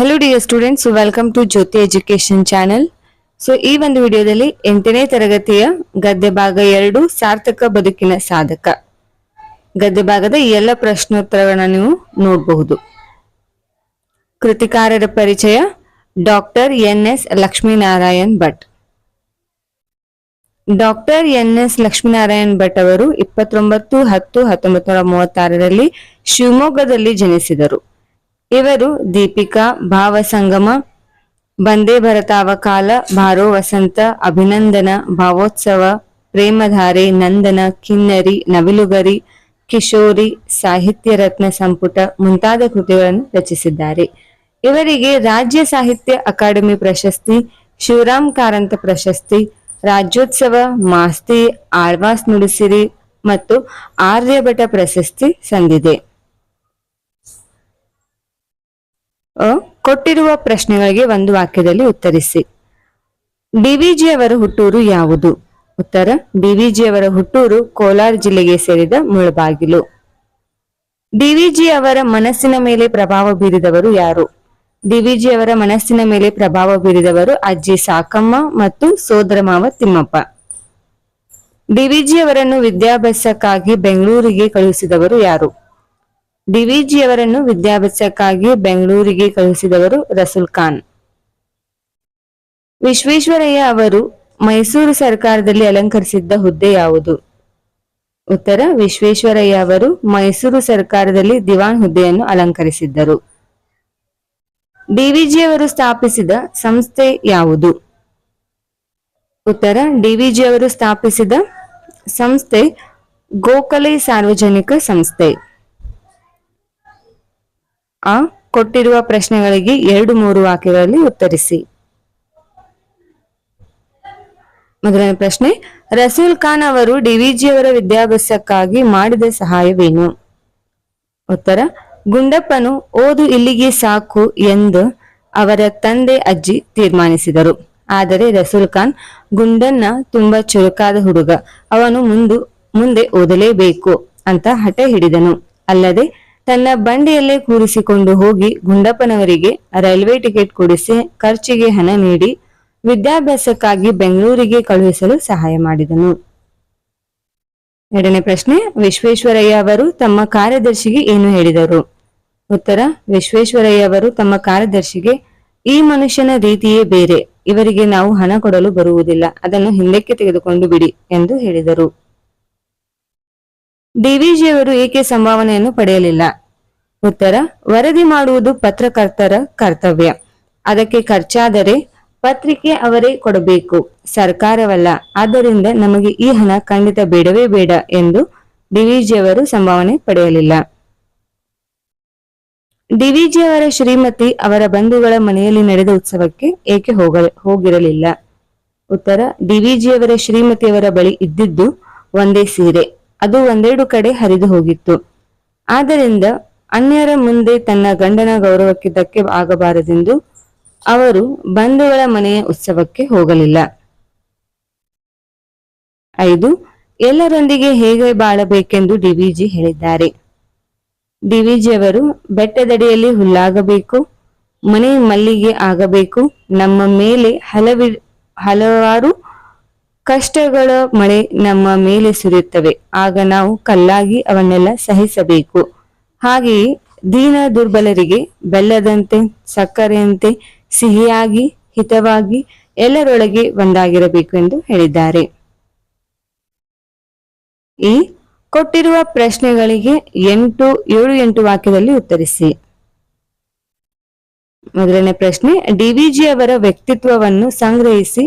Hello dear students, welcome to Jyoti Education channel. So ಈ ಒಂದು ವಿಡಿಯೋದಲ್ಲಿ 8ನೇ ತರಗತಿಯ ಗದ್ಯ ಭಾಗ 2 ಸಾರ್ಥಕ ಬದುಕಿನ ಸಾಧಕ ಗದ್ಯ ಭಾಗದ ಈ ಎಲ್ಲ ಪ್ರಶ್ನೋತ್ತರಗಳನ್ನು ನೀವು ನೋಡಬಹುದು. ಕೃತಿಕಾರರ ಪರಿಚಯ ಡಾಕ್ಟರ್ ಎನ್.ಎಸ್. ಲಕ್ಷ್ಮೀನಾರಾಯಣ್ ಭಟ್. ಡಾಕ್ಟರ್ ಎನ್.ಎಸ್. ಲಕ್ಷ್ಮೀನಾರಾಯಣ್ ಭಟ್ ಅವರು 29/10/1936 ಶಿವಮೊಗ್ಗದಲ್ಲಿ ಜನಿಸಿದರು. ಇವರು ದೀಪಿಕಾ, ಭಾವಸಂಗಮ, ಬಂದೇ ಭರತಾವಕಾಲ, ಭಾರೋ ವಸಂತ, ಅಭಿನಂದನ, ಭಾವೋತ್ಸವ, ಪ್ರೇಮಧಾರೆ, ನಂದನ, ಕಿನ್ನರಿ, ನವಿಲುಗರಿ, ಕಿಶೋರಿ, ಸಾಹಿತ್ಯ ರತ್ನ ಸಂಪುಟ ಮುಂತಾದ ಕೃತಿಗಳನ್ನು ರಚಿಸಿದ್ದಾರೆ. ಇವರಿಗೆ ರಾಜ್ಯ ಸಾಹಿತ್ಯ ಅಕಾಡೆಮಿ ಪ್ರಶಸ್ತಿ, ಶಿವರಾಮ್ ಕಾರಂತ ಪ್ರಶಸ್ತಿ, ರಾಜ್ಯೋತ್ಸವ, ಮಾಸ್ತಿ, ಆಳ್ವಾಸ್ ನುಡಿಸಿರಿ ಮತ್ತು ಆರ್ಯಭಟ ಪ್ರಶಸ್ತಿ ಸಂದಿದೆ. ಕೊಟ್ಟಿರುವ ಪ್ರಶ್ನೆಗಳಿಗೆ ಒಂದು ವಾಕ್ಯದಲ್ಲಿ ಉತ್ತರಿಸಿ. ಡಿವಿಜಿ ಅವರ ಹುಟ್ಟೂರು ಯಾವುದು? ಉತ್ತರ: ಡಿವಿಜಿ ಅವರ ಹುಟ್ಟೂರು ಕೋಲಾರ ಜಿಲ್ಲೆಗೆ ಸೇರಿದ ಮುಳಬಾಗಿಲು. ಡಿವಿಜಿ ಅವರ ಮನಸ್ಸಿನ ಮೇಲೆ ಪ್ರಭಾವ ಬೀರಿದವರು ಯಾರು? ಡಿವಿಜಿ ಅವರ ಮನಸ್ಸಿನ ಮೇಲೆ ಪ್ರಭಾವ ಬೀರಿದವರು ಅಜ್ಜಿ ಸಾಕಮ್ಮ ಮತ್ತು ಸೋದರ ಮಾವ ತಿಮ್ಮಪ್ಪ. ಡಿವಿಜಿ ಅವರನ್ನು ವಿದ್ಯಾಭ್ಯಾಸಕ್ಕಾಗಿ ಬೆಂಗಳೂರಿಗೆ ಕಳುಹಿಸಿದವರು ಯಾರು? ಡಿವಿಜಿ ಅವರನ್ನು ವಿದ್ಯಾಭ್ಯಾಸಕ್ಕಾಗಿ ಬೆಂಗಳೂರಿಗೆ ಕಳುಹಿಸಿದವರು ರಸೂಲ್ ಖಾನ್. ವಿಶ್ವೇಶ್ವರಯ್ಯ ಅವರು ಮೈಸೂರು ಸರ್ಕಾರದಲ್ಲಿ ಅಲಂಕರಿಸಿದ್ದ ಹುದ್ದೆ ಯಾವುದು? ಉತ್ತರ: ವಿಶ್ವೇಶ್ವರಯ್ಯ ಅವರು ಮೈಸೂರು ಸರ್ಕಾರದಲ್ಲಿ ದಿವಾನ್ ಹುದ್ದೆಯನ್ನು ಅಲಂಕರಿಸಿದ್ದರು. ಡಿವಿಜಿ ಅವರು ಸ್ಥಾಪಿಸಿದ ಸಂಸ್ಥೆ ಯಾವುದು? ಉತ್ತರ: ಡಿವಿಜಿ ಅವರು ಸ್ಥಾಪಿಸಿದ ಸಂಸ್ಥೆ ಗೋಖಲೆ ಸಾರ್ವಜನಿಕ ಸಂಸ್ಥೆ. ಕೊಟ್ಟಿರುವ ಪ್ರಶ್ನೆಗಳಿಗೆ 2-3 ವಾಕ್ಯಗಳಲ್ಲಿ ಉತ್ತರಿಸಿ. ಮೊದಲನೇ ಪ್ರಶ್ನೆ: ರಸೂಲ್ ಖಾನ್ ಅವರು ಡಿವಿಜಿ ಅವರ ವಿದ್ಯಾಭ್ಯಾಸಕ್ಕಾಗಿ ಮಾಡಿದ ಸಹಾಯವೇನು? ಉತ್ತರ: ಗುಂಡಪ್ಪನು ಓದು ಇಲ್ಲಿಗೆ ಸಾಕು ಎಂದು ಅವರ ತಂದೆ ಅಜ್ಜಿ ತೀರ್ಮಾನಿಸಿದರು. ಆದರೆ ರಸೂಲ್ ಖಾನ್ ಗುಂಡನ್ನ ತುಂಬಾ ಚುರುಕಾದ ಹುಡುಗ, ಅವನು ಮುಂದೆ ಓದಲೇಬೇಕು ಅಂತ ಹಠ ಹಿಡಿದನು. ಅಲ್ಲದೆ ತನ್ನ ಬಂಡಿಯಲ್ಲೇ ಕೂರಿಸಿಕೊಂಡು ಹೋಗಿ ಗುಂಡಪ್ಪನವರಿಗೆ ರೈಲ್ವೆ ಟಿಕೆಟ್ ಕೊಡಿಸಿ ಖರ್ಚಿಗೆ ಹಣ ನೀಡಿ ವಿದ್ಯಾಭ್ಯಾಸಕ್ಕಾಗಿ ಬೆಂಗಳೂರಿಗೆ ಕಳುಹಿಸಲು ಸಹಾಯ ಮಾಡಿದನು. ಎರಡನೇ ಪ್ರಶ್ನೆ: ವಿಶ್ವೇಶ್ವರಯ್ಯ ಅವರು ತಮ್ಮ ಕಾರ್ಯದರ್ಶಿಗೆ ಏನು ಹೇಳಿದರು? ಉತ್ತರ: ವಿಶ್ವೇಶ್ವರಯ್ಯ ಅವರು ತಮ್ಮ ಕಾರ್ಯದರ್ಶಿಗೆ ಈ ಮನುಷ್ಯನ ರೀತಿಯೇ ಬೇರೆ, ಇವರಿಗೆ ನಾವು ಹಣ ಕೊಡಲು ಬರುವುದಿಲ್ಲ, ಅದನ್ನು ಹಿಂದಕ್ಕೆ ತೆಗೆದುಕೊಂಡು ಬಿಡಿ ಎಂದು ಹೇಳಿದರು. ಡಿವಿಜಿ ಅವರು ಏಕೆ ಸಂಭಾವನೆಯನ್ನು ಪಡೆಯಲಿಲ್ಲ? ಉತ್ತರ: ವರದಿ ಮಾಡುವುದು ಪತ್ರಕರ್ತರ ಕರ್ತವ್ಯ, ಅದಕ್ಕೆ ಖರ್ಚಾದರೆ ಪತ್ರಿಕೆ ಅವರೇ ಕೊಡಬೇಕು, ಸರ್ಕಾರವಲ್ಲ. ಆದ್ದರಿಂದ ನಮಗೆ ಈ ಹಣ ಖಂಡಿತ ಬೇಡವೇ ಬೇಡ ಎಂದು ಡಿವಿಜಿ ಅವರು ಸಂಭಾವನೆ ಪಡೆಯಲಿಲ್ಲ. ಡಿವಿಜಿ ಅವರ ಶ್ರೀಮತಿ ಅವರ ಬಂಧುಗಳ ಮನೆಯಲ್ಲಿ ನಡೆದ ಉತ್ಸವಕ್ಕೆ ಏಕೆ ಹೋಗಿರಲಿಲ್ಲ? ಉತ್ತರ: ಡಿವಿಜಿ ಅವರ ಶ್ರೀಮತಿಯವರ ಬಳಿ ಇದ್ದಿದ್ದು ಒಂದೇ ಸೀರೆ, ಅದು ಒಂದೆರಡು ಕಡೆ ಹರಿದು ಹೋಗಿತ್ತು. ಆದ್ದರಿಂದ ಅನ್ಯರ ಮುಂದೆ ತನ್ನ ಗಂಡನ ಗೌರವಕ್ಕೆ ಧಕ್ಕೆ ಆಗಬಾರದೆಂದು ಅವರು ಬಂಧುಗಳ ಮನೆಯ ಉತ್ಸವಕ್ಕೆ ಹೋಗಲಿಲ್ಲ. 5. ಎಲ್ಲರೊಂದಿಗೆ ಹೇಗೆ ಬಾಳಬೇಕೆಂದು ಡಿವಿಜಿ ಹೇಳಿದ್ದಾರೆ? ಡಿವಿಜಿ ಅವರು ಬೆಟ್ಟದಡಿಯಲ್ಲಿ ಹುಲ್ಲಾಗಬೇಕು, ಮನೆ ಮಲ್ಲಿಗೆ ಆಗಬೇಕು, ನಮ್ಮ ಮೇಲೆ ಹಲವಾರು ಕಷ್ಟಗಳ ಮಳೆ ನಮ್ಮ ಮೇಲೆ ಸುರಿಯುತ್ತವೆ, ಆಗ ನಾವು ಕಲ್ಲಾಗಿ ಅವನ್ನೆಲ್ಲ ಸಹಿಸಬೇಕು. ಹಾಗೆಯೇ ದೀನ ದುರ್ಬಲರಿಗೆ ಬೆಲ್ಲದಂತೆ ಸಕ್ಕರೆಯಂತೆ ಸಿಹಿಯಾಗಿ ಹಿತವಾಗಿ ಎಲ್ಲರೊಳಗೆ ಒಂದಾಗಿರಬೇಕು ಎಂದು ಹೇಳಿದ್ದಾರೆ. ಈ ಕೊಟ್ಟಿರುವ ಪ್ರಶ್ನೆಗಳಿಗೆ 7-8 ವಾಕ್ಯದಲ್ಲಿ ಉತ್ತರಿಸಿ. ಮೊದಲನೇ ಪ್ರಶ್ನೆ: ಡಿವಿಜಿ ಅವರ ವ್ಯಕ್ತಿತ್ವವನ್ನು ಸಂಗ್ರಹಿಸಿ.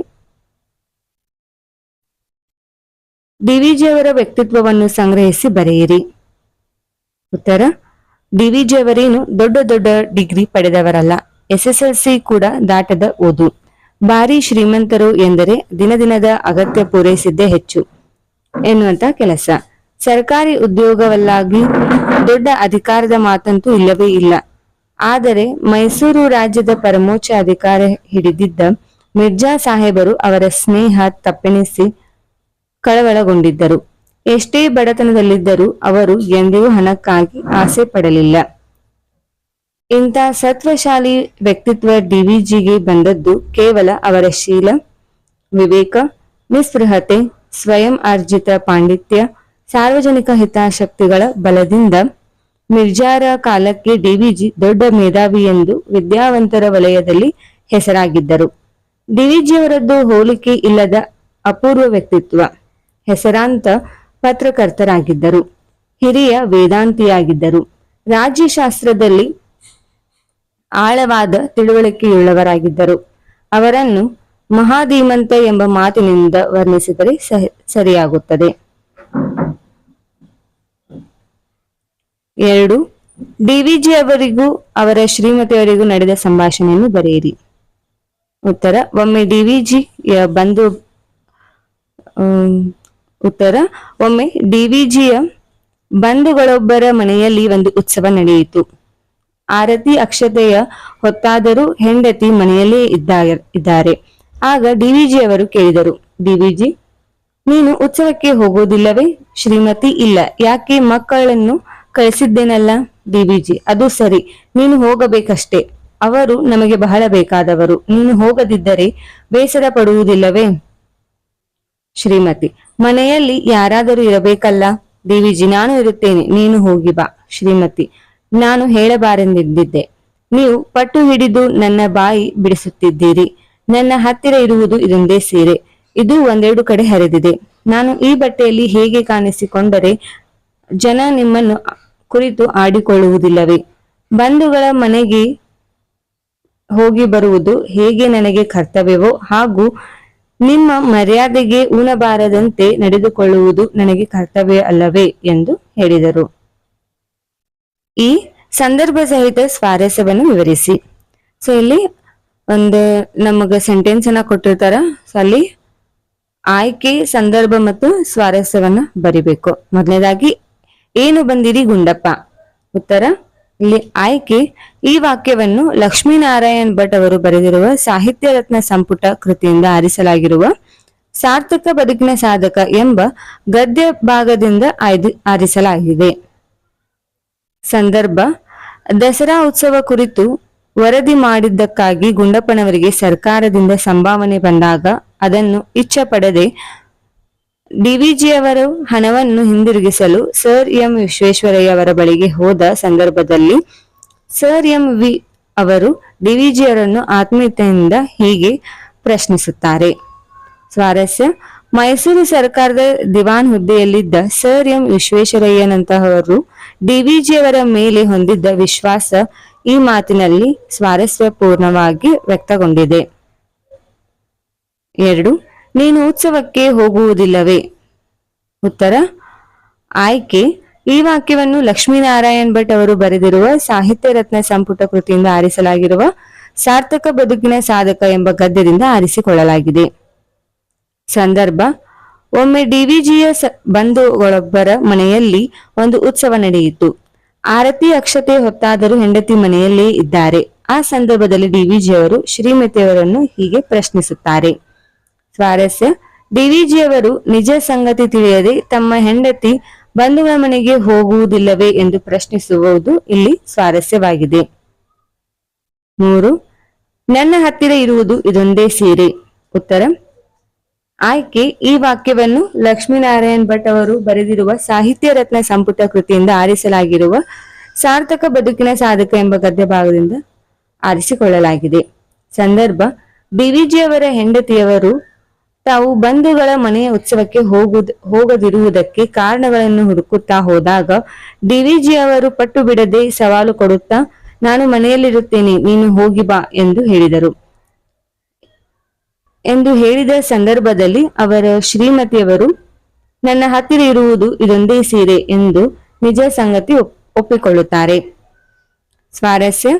ಡಿವಿಜಿ ಅವರ ವ್ಯಕ್ತಿತ್ವವನ್ನು ಸಂಗ್ರಹಿಸಿ ಬರೆಯಿರಿ. ಉತ್ತರ: ಡಿವಿಜಿ ಅವರೇನು ದೊಡ್ಡ ಡಿಗ್ರಿ ಪಡೆದವರಲ್ಲ, SSLC ಕೂಡ ದಾಟದ ಓದು. ಭಾರಿ ಶ್ರೀಮಂತರು ಎಂದರೆ ದಿನದ ಅಗತ್ಯ ಪೂರೈಸಿದ್ದೇ ಹೆಚ್ಚು ಎನ್ನುವಂತ ಕೆಲಸ. ಸರ್ಕಾರಿ ಉದ್ಯೋಗವಲ್ಲಾಗಿ ದೊಡ್ಡ ಅಧಿಕಾರದ ಮಾತಂತೂ ಇಲ್ಲವೇ ಇಲ್ಲ. ಆದರೆ ಮೈಸೂರು ರಾಜ್ಯದ ಪರಮೋಚ್ಚ ಅಧಿಕಾರ ಹಿಡಿದಿದ್ದ ಮಿರ್ಜಾ ಸಾಹೇಬರು ಅವರ ಸ್ನೇಹ ತಪ್ಪೆಣಿಸಿ ಕಳವಳಗೊಂಡಿದ್ದರು. ಎಷ್ಟೇ ಬಡತನದಲ್ಲಿದ್ದರೂ ಅವರು ಎಂದಿಗೂ ಹಣಕ್ಕಾಗಿ ಆಸೆ ಪಡಲಿಲ್ಲ. ಇಂಥ ಸತ್ವಶಾಲಿ ವ್ಯಕ್ತಿತ್ವ ಡಿವಿಜಿಗೆ ಬಂದದ್ದು ಕೇವಲ ಅವರ ಶೀಲ, ವಿವೇಕ, ನಿಸ್ಪೃಹತೆ, ಸ್ವಯಂ ಅರ್ಜಿತ ಪಾಂಡಿತ್ಯ, ಸಾರ್ವಜನಿಕ ಹಿತಾಸಕ್ತಿಗಳ ಬಲದಿಂದ. ಮಿರ್ಜಾರ ಕಾಲಕ್ಕೆ ಡಿವಿಜಿ ದೊಡ್ಡ ಮೇಧಾವಿ ಎಂದು ವಿದ್ಯಾವಂತರ ವಲಯದಲ್ಲಿ ಹೆಸರಾಗಿದ್ದರು. ಡಿವಿಜಿಯವರದ್ದು ಹೋಲಿಕೆ ಇಲ್ಲದ ಅಪೂರ್ವ ವ್ಯಕ್ತಿತ್ವ. ಹೆಸರಾಂತ ಪತ್ರಕರ್ತರಾಗಿದ್ದರು. ಹಿರಿಯ ವೇದಾಂತಿಯಾಗಿದ್ದರು. ರಾಜ್ಯಶಾಸ್ತ್ರದಲ್ಲಿ ಆಳವಾದ ತಿಳುವಳಿಕೆಯುಳ್ಳವರಾಗಿದ್ದರು. ಅವರನ್ನು ಮಹಾಧೀಮಂತ ಎಂಬ ಮಾತಿನಿಂದ ವರ್ಣಿಸಿದರೆ ಸರಿಯಾಗುತ್ತದೆ. 2. ಡಿವಿಜಿ ಅವರಿಗೂ ಅವರ ಶ್ರೀಮತಿಯವರಿಗೂ ನಡೆದ ಸಂಭಾಷಣೆಯನ್ನು ಬರೆಯಿರಿ. ಉತ್ತರ: ಒಮ್ಮೆ ಡಿವಿಜಿಯ ಬಂಧುಗಳೊಬ್ಬರ ಮನೆಯಲ್ಲಿ ಒಂದು ಉತ್ಸವ ನಡೆಯಿತು. ಆರತಿ ಅಕ್ಷತೆಯ ಹೊತ್ತಾದರೂ ಹೆಂಡತಿ ಮನೆಯಲ್ಲೇ ಇದ್ದಾರೆ. ಆಗ ಡಿವಿಜಿ ಅವರು ಕೇಳಿದರು, ಡಿವಿಜಿ, ನೀನು ಉತ್ಸವಕ್ಕೆ ಹೋಗೋದಿಲ್ಲವೇ? ಶ್ರೀಮತಿ: ಇಲ್ಲ. ಯಾಕೆ? ಮಕ್ಕಳನ್ನು ಕಳಿಸಿದ್ದೇನಲ್ಲ. ಡಿವಿಜಿ: ಅದು ಸರಿ, ನೀನು ಹೋಗಬೇಕಷ್ಟೇ. ಅವರು ನಮಗೆ ಬಹಳ ಬೇಕಾದವರು. ನೀನು ಹೋಗದಿದ್ದರೆ ಬೇಸರ ಪಡುವುದಿಲ್ಲವೇ? ಶ್ರೀಮತಿ: ಮನೆಯಲ್ಲಿ ಯಾರಾದರೂ ಇರಬೇಕಲ್ಲ. ಡಿವಿಜಿ: ನಾನು ಇರುತ್ತೇನೆ, ನೀನು ಹೋಗಿ ಬಾ. ಶ್ರೀಮತಿ: ನಾನು ಹೇಳಬಾರೆಂದಿದ್ದೆ. ನೀವು ಪಟ್ಟು ಹಿಡಿದು ನನ್ನ ಬಾಯಿ ಬಿಡಿಸುತ್ತಿದ್ದೀರಿ. ನನ್ನ ಹತ್ತಿರ ಇರುವುದು ಇದೊಂದೇ ಸೀರೆ. ಇದು ಒಂದೆರಡು ಕಡೆ ಹರಿದಿದೆ. ನಾನು ಈ ಬಟ್ಟೆಯಲ್ಲಿ ಹೇಗೆ ಕಾಣಿಸಿಕೊಂಡರೆ ಜನ ನಿಮ್ಮನ್ನು ಕುರಿತು ಆಡಿಕೊಳ್ಳುವುದಿಲ್ಲವೇ? ಬಂಧುಗಳ ಮನೆಗೆ ಹೋಗಿ ಬರುವುದು ಹೇಗೆ ನನಗೆ ಕರ್ತವ್ಯವೋ ಹಾಗೂ ನಿಮ್ಮ ಮರ್ಯಾದೆಗೆ ಉಣಬಾರದಂತೆ ನಡೆದುಕೊಳ್ಳುವುದು ನನಗೆ ಕರ್ತವ್ಯ ಅಲ್ಲವೇ ಎಂದು ಹೇಳಿದರು. ಈ ಸಂದರ್ಭ ಸಹಿತ ಸ್ವಾರಸ್ಯವನ್ನು ವಿವರಿಸಿ. ಸೊ ಇಲ್ಲಿ ಒಂದು ನಮಗ ಸೆಂಟೆನ್ಸ್ ಅನ್ನ ಕೊಟ್ಟಿರ್ತಾರ. ಸೊ ಅಲ್ಲಿ ಆಯ್ಕೆ, ಸಂದರ್ಭ ಮತ್ತು ಸ್ವಾರಸ್ಯವನ್ನ ಬರಿಬೇಕು. ಮೊದಲನೇದಾಗಿ, ಏನು ಬಂದಿರಿ ಗುಂಡಪ್ಪ? ಉತ್ತರ: ಇಲ್ಲಿ ಆಯ್ಕೆ, ಈ ವಾಕ್ಯವನ್ನು ಲಕ್ಷ್ಮೀನಾರಾಯಣ್ ಭಟ್ ಅವರು ಬರೆದಿರುವ ಸಾಹಿತ್ಯ ರತ್ನ ಸಂಪುಟ ಕೃತಿಯಿಂದ ಆರಿಸಲಾಗಿರುವ ಸಾರ್ಥಕ ಬದುಕಿನ ಸಾಧಕ ಎಂಬ ಗದ್ಯ ಭಾಗದಿಂದ ಆರಿಸಲಾಗಿದೆ. ಸಂದರ್ಭ: ದಸರಾ ಉತ್ಸವ ಕುರಿತು ವರದಿ ಮಾಡಿದ್ದಕ್ಕಾಗಿ ಗುಂಡಪ್ಪನವರಿಗೆ ಸರ್ಕಾರದಿಂದ ಸಂಭಾವನೆ ಬಂದಾಗ ಅದನ್ನು ಇಚ್ಛೆ ಪಡದೆ ಡಿವಿಜಿಯವರು ಹಣವನ್ನು ಹಿಂದಿರುಗಿಸಲು ಸರ್ ಎಂ ವಿಶ್ವೇಶ್ವರಯ್ಯ ಅವರ ಬಳಿಗೆ ಹೋದ ಸಂದರ್ಭದಲ್ಲಿ ಸರ್ ಎಂ ವಿ ಅವರು ಡಿವಿಜಿಯವರನ್ನು ಆತ್ಮೀಯತೆಯಿಂದ ಹೀಗೆ ಪ್ರಶ್ನಿಸುತ್ತಾರೆ. ಸ್ವಾರಸ್ಯ: ಮೈಸೂರು ಸರ್ಕಾರದ ದಿವಾನ್ ಹುದ್ದೆಯಲ್ಲಿದ್ದ ಸರ್ ಎಂ ವಿಶ್ವೇಶ್ವರಯ್ಯನಂತಹವರು ಡಿವಿಜಿಯವರ ಮೇಲೆ ಹೊಂದಿದ್ದ ವಿಶ್ವಾಸ ಈ ಮಾತಿನಲ್ಲಿ ಸ್ವಾರಸ್ಯಪೂರ್ಣವಾಗಿ ವ್ಯಕ್ತಗೊಂಡಿದೆ. 2. ನೀನು ಉತ್ಸವಕ್ಕೆ ಹೋಗುವುದಿಲ್ಲವೇ? ಉತ್ತರ: ಆಯ್ಕೆ, ಈ ವಾಕ್ಯವನ್ನು ಲಕ್ಷ್ಮೀನಾರಾಯಣ್ ಭಟ್ ಅವರು ಬರೆದಿರುವ ಸಾಹಿತ್ಯ ರತ್ನ ಸಂಪುಟ ಕೃತಿಯಿಂದ ಆರಿಸಲಾಗಿರುವ ಸಾರ್ಥಕ ಬದುಕಿನ ಸಾಧಕ ಎಂಬ ಗದ್ಯದಿಂದ ಆರಿಸಿಕೊಳ್ಳಲಾಗಿದೆ. ಸಂದರ್ಭ: ಒಮ್ಮೆ ಡಿವಿಜಿಯ ಬಂಧುಗಳೊಬ್ಬರ ಮನೆಯಲ್ಲಿ ಒಂದು ಉತ್ಸವ ನಡೆಯಿತು. ಆರತಿ ಅಕ್ಷತೆ ಹೊತ್ತಾದರೂ ಹೆಂಡತಿ ಮನೆಯಲ್ಲೇ ಇದ್ದಾರೆ. ಆ ಸಂದರ್ಭದಲ್ಲಿ ಡಿವಿಜಿಯವರು ಶ್ರೀಮತಿಯವರನ್ನು ಹೀಗೆ ಪ್ರಶ್ನಿಸುತ್ತಾರೆ. ಸ್ವಾರಸ್ಯ: ಡಿವಿಜಿಯವರು ನಿಜ ಸಂಗತಿ ತಿಳಿಯದೆ ತಮ್ಮ ಹೆಂಡತಿ ಬಂಧುಗಳ ಮನೆಗೆ ಹೋಗುವುದಿಲ್ಲವೇ ಎಂದು ಪ್ರಶ್ನಿಸುವುದು ಇಲ್ಲಿ ಸ್ವಾರಸ್ಯವಾಗಿದೆ. 3. ನನ್ನ ಹತ್ತಿರ ಇರುವುದು ಇದೊಂದೇ ಸೀರೆ. ಉತ್ತರ: ಆಯ್ಕೆ, ಈ ವಾಕ್ಯವನ್ನು ಲಕ್ಷ್ಮೀನಾರಾಯಣ್ ಭಟ್ ಅವರು ಬರೆದಿರುವ ಸಾಹಿತ್ಯ ರತ್ನ ಸಂಪುಟ ಕೃತಿಯಿಂದ ಆರಿಸಲಾಗಿರುವ ಸಾರ್ಥಕ ಬದುಕಿನ ಸಾಧಕ ಎಂಬ ಗದ್ಯ ಭಾಗದಿಂದ ಆರಿಸಿಕೊಳ್ಳಲಾಗಿದೆ. ಸಂದರ್ಭ: ಡಿವಿಜಿಯವರ ಹೆಂಡತಿಯವರು ತಾವು ಬಂಧುಗಳ ಮನೆಯ ಉತ್ಸವಕ್ಕೆ ಹೋಗದಿರುವುದಕ್ಕೆ ಕಾರಣಗಳನ್ನು ಹುಡುಕುತ್ತಾ ಹೋದಾಗ ಡಿವಿಜಿಯವರು ಪಟ್ಟು ಬಿಡದೆ ಸವಾಲು ಕೊಡುತ್ತಾ, ನಾನು ಮನೆಯಲ್ಲಿರುತ್ತೇನೆ, ನೀನು ಹೋಗಿ ಬಾ ಎಂದು ಹೇಳಿದ ಸಂದರ್ಭದಲ್ಲಿ ಅವರ ಶ್ರೀಮತಿಯವರು ನನ್ನ ಹತ್ತಿರ ಇರುವುದು ಇದೊಂದೇ ಸೀರೆ ಎಂದು ನಿಜ ಸಂಗತಿ ಒಪ್ಪಿಕೊಳ್ಳುತ್ತಾರೆ. ಸ್ವಾರಸ್ಯ: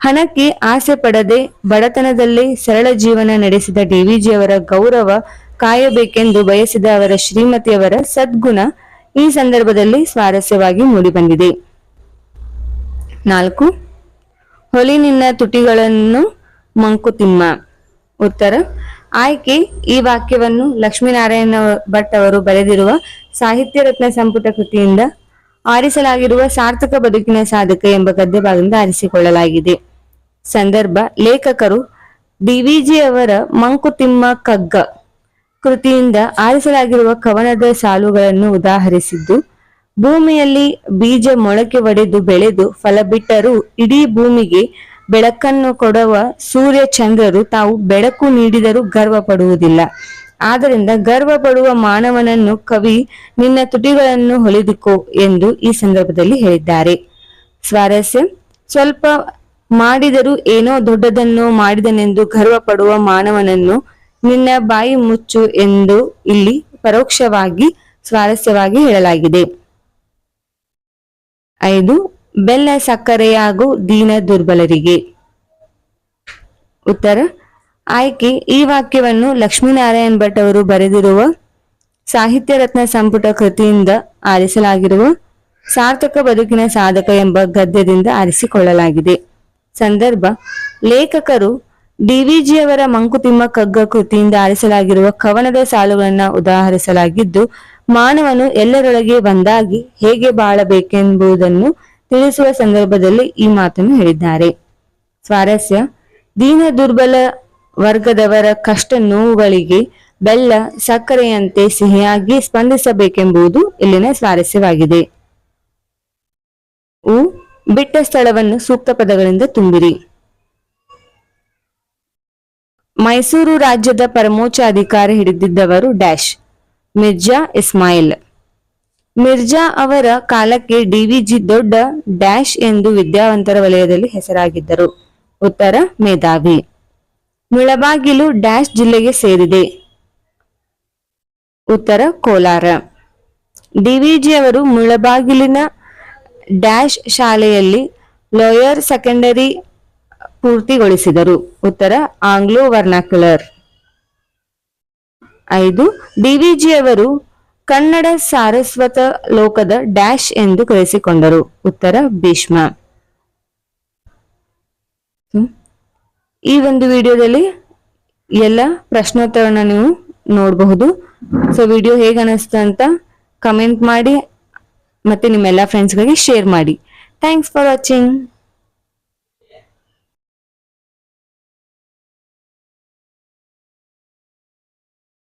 ಹಣಕ್ಕೆ ಆಸೆ ಪಡದೆ ಬಡತನದಲ್ಲೇ ಸರಳ ಜೀವನ ನಡೆಸಿದ ಡಿವಿಜಿಯವರ ಗೌರವ ಕಾಯಬೇಕೆಂದು ಬಯಸಿದ ಅವರ ಶ್ರೀಮತಿಯವರ ಸದ್ಗುಣ ಈ ಸಂದರ್ಭದಲ್ಲಿ ಸ್ವಾರಸ್ಯವಾಗಿ ಮೂಡಿಬಂದಿದೆ. 4. ಹೊಲಿ ನಿನ್ನ ತುಟಿಗಳನ್ನು ಮಂಕುತಿಮ್ಮ. ಉತ್ತರ: ಆಯ್ಕೆ, ಈ ವಾಕ್ಯವನ್ನು ಲಕ್ಷ್ಮೀನಾರಾಯಣ ಭಟ್ ಅವರು ಬರೆದಿರುವ ಸಾಹಿತ್ಯ ರತ್ನ ಸಂಪುಟ ಕೃತಿಯಿಂದ ಆರಿಸಲಾಗಿರುವ ಸಾರ್ಥಕ ಬದುಕಿನ ಸಾಧಕ ಎಂಬ ಗದ್ಯ ಭಾಗದಿಂದ ಆರಿಸಿಕೊಳ್ಳಲಾಗಿದೆ. ಸಂದರ್ಭ: ಲೇಖಕರು ಡಿವಿಜಿ ಅವರ ಮಂಕುತಿಮ್ಮ ಕಗ್ಗ ಕೃತಿಯಿಂದ ಆರಿಸಲಾಗಿರುವ ಕವನದ ಸಾಲುಗಳನ್ನು ಉದಾಹರಿಸಿದ್ದು, ಭೂಮಿಯಲ್ಲಿ ಬೀಜ ಮೊಳಕೆ ಒಡೆದು ಬೆಳೆದು ಫಲ ಬಿಟ್ಟರೂ ಇಡೀ ಭೂಮಿಗೆ ಬೆಳಕನ್ನು ಕೊಡುವ ಸೂರ್ಯ ಚಂದ್ರರು ತಾವು ಬೆಳಕು ನೀಡಿದರೂ ಗರ್ವ ಪಡುವುದಿಲ್ಲ. ಆದ್ದರಿಂದ ಗರ್ವ ಪಡುವ ಮಾನವನನ್ನು ಕವಿ ನಿನ್ನ ತುಟಿಗಳನ್ನು ಹೊಲಿದುಕೋ ಎಂದು ಈ ಸಂದರ್ಭದಲ್ಲಿ ಹೇಳಿದ್ದಾರೆ. ಸ್ವಾರಸ್ಯ: ಸ್ವಲ್ಪ ಮಾಡಿದರೂ ಏನೋ ದೊಡ್ಡದನ್ನು ಮಾಡಿದನೆಂದು ಗರ್ವ ಪಡುವ ಮಾನವನನ್ನು ನಿನ್ನ ಬಾಯಿ ಮುಚ್ಚು ಎಂದು ಇಲ್ಲಿ ಪರೋಕ್ಷವಾಗಿ ಸ್ವಾರಸ್ಯವಾಗಿ ಹೇಳಲಾಗಿದೆ. 5. ಬೆಲ್ಲ ಸಕ್ಕರೆಯಾಗು ದೀನ ದುರ್ಬಲರಿಗೆ. ಉತ್ತರ: ಆಯ್ಕೆ: ಈ ವಾಕ್ಯವನ್ನು ಲಕ್ಷ್ಮೀನಾರಾಯಣ್ ಭಟ್ ಅವರು ಬರೆದಿರುವ ಸಾಹಿತ್ಯ ರತ್ನ ಸಂಪುಟ ಕೃತಿಯಿಂದ ಆರಿಸಲಾಗಿರುವ ಸಾರ್ಥಕ ಬದುಕಿನ ಸಾಧಕ ಎಂಬ ಗದ್ಯದಿಂದ ಆರಿಸಿಕೊಳ್ಳಲಾಗಿದೆ. ಸಂದರ್ಭ: ಲೇಖಕರು ಡಿವಿಜಿ ಅವರ ಮಂಕುತಿಮ್ಮ ಕಗ್ಗ ಕೃತಿಯಿಂದ ಆರಿಸಲಾಗಿರುವ ಕವನದ ಸಾಲುಗಳನ್ನು ಉದಾಹರಿಸಲಾಗಿದ್ದು, ಮಾನವನು ಎಲ್ಲರೊಳಗೆ ಒಂದಾಗಿ ಹೇಗೆ ಬಾಳಬೇಕೆಂಬುದನ್ನು ತಿಳಿಸುವ ಸಂದರ್ಭದಲ್ಲಿ ಈ ಮಾತನ್ನು ಹೇಳಿದ್ದಾರೆ. ಸ್ವಾರಸ್ಯ: ದೀನ ದುರ್ಬಲ ವರ್ಗದವರ ಕಷ್ಟ ನೋವುಗಳಿಗೆ ಬೆಲ್ಲ ಸಕ್ಕರೆಯಂತೆ ಸಿಹಿಯಾಗಿ ಸ್ಪಂದಿಸಬೇಕೆಂಬುದು ಇಲ್ಲಿನ ಸ್ವಾರಸ್ಯವಾಗಿದೆ. ಬಿಟ್ಟ ಸ್ಥಳವನ್ನು ಸೂಕ್ತ ಪದಗಳಿಂದ ತುಂಬಿರಿ. ಮೈಸೂರು ರಾಜ್ಯದ ಪರಮೋಚ್ಚ ಅಧಿಕಾರ ಹಿಡಿದಿದ್ದವರು ಡ್ಯಾಶ್. ಮಿರ್ಜಾ ಇಸ್ಮಾಯಿಲ್. ಮಿರ್ಜಾ ಅವರ ಕಾಲಕ್ಕೆ ಡಿವಿಜಿ ದೊಡ್ಡ ಡ್ಯಾಶ್ ಎಂದು ವಿದ್ಯಾವಂತರ ವಲಯದಲ್ಲಿ ಹೆಸರಾಗಿದ್ದರು. ಉತ್ತರ: ಮೇಧಾವಿ. ಮುಳಬಾಗಿಲು ಡ್ಯಾಶ್ ಜಿಲ್ಲೆಗೆ ಸೇರಿದೆ. ಉತ್ತರ: ಕೋಲಾರ. ಡಿವಿಜಿ ಅವರು ಮುಳಬಾಗಿಲಿನ ಡ್ಯಾಶ್ ಶಾಲೆಯಲ್ಲಿ ಲೋಯರ್ ಸೆಕೆಂಡರಿ ಪೂರ್ತಿಗೊಳಿಸಿದರು. ಉತ್ತರ: ಆಂಗ್ಲೋ ವರ್ನಾಕ್ಯುಲರ್. 5. ಡಿವಿಜಿ ಅವರು ಕನ್ನಡ ಸಾರಸ್ವತ ಲೋಕದ ಡ್ಯಾಶ್ ಎಂದು ಕರೆಸಿಕೊಂಡರು. ಉತ್ತರ: ಭೀಷ್ಮ. ಈ ಒಂದು ವಿಡಿಯೋದಲ್ಲಿ ಎಲ್ಲ ಪ್ರಶ್ನೋತ್ತರನ ನೀವು ನೋಡಬಹುದು. ಸೊ ವಿಡಿಯೋ ಹೇಗೆ ಅನಿಸ್ತು ಅಂತ ಕಮೆಂಟ್ ಮಾಡಿ ಮತ್ತೆ ನಿಮ್ಮೆಲ್ಲ ಫ್ರೆಂಡ್ಸ್ಗಳಿಗೆ ಶೇರ್ ಮಾಡಿ. Thanks for watching.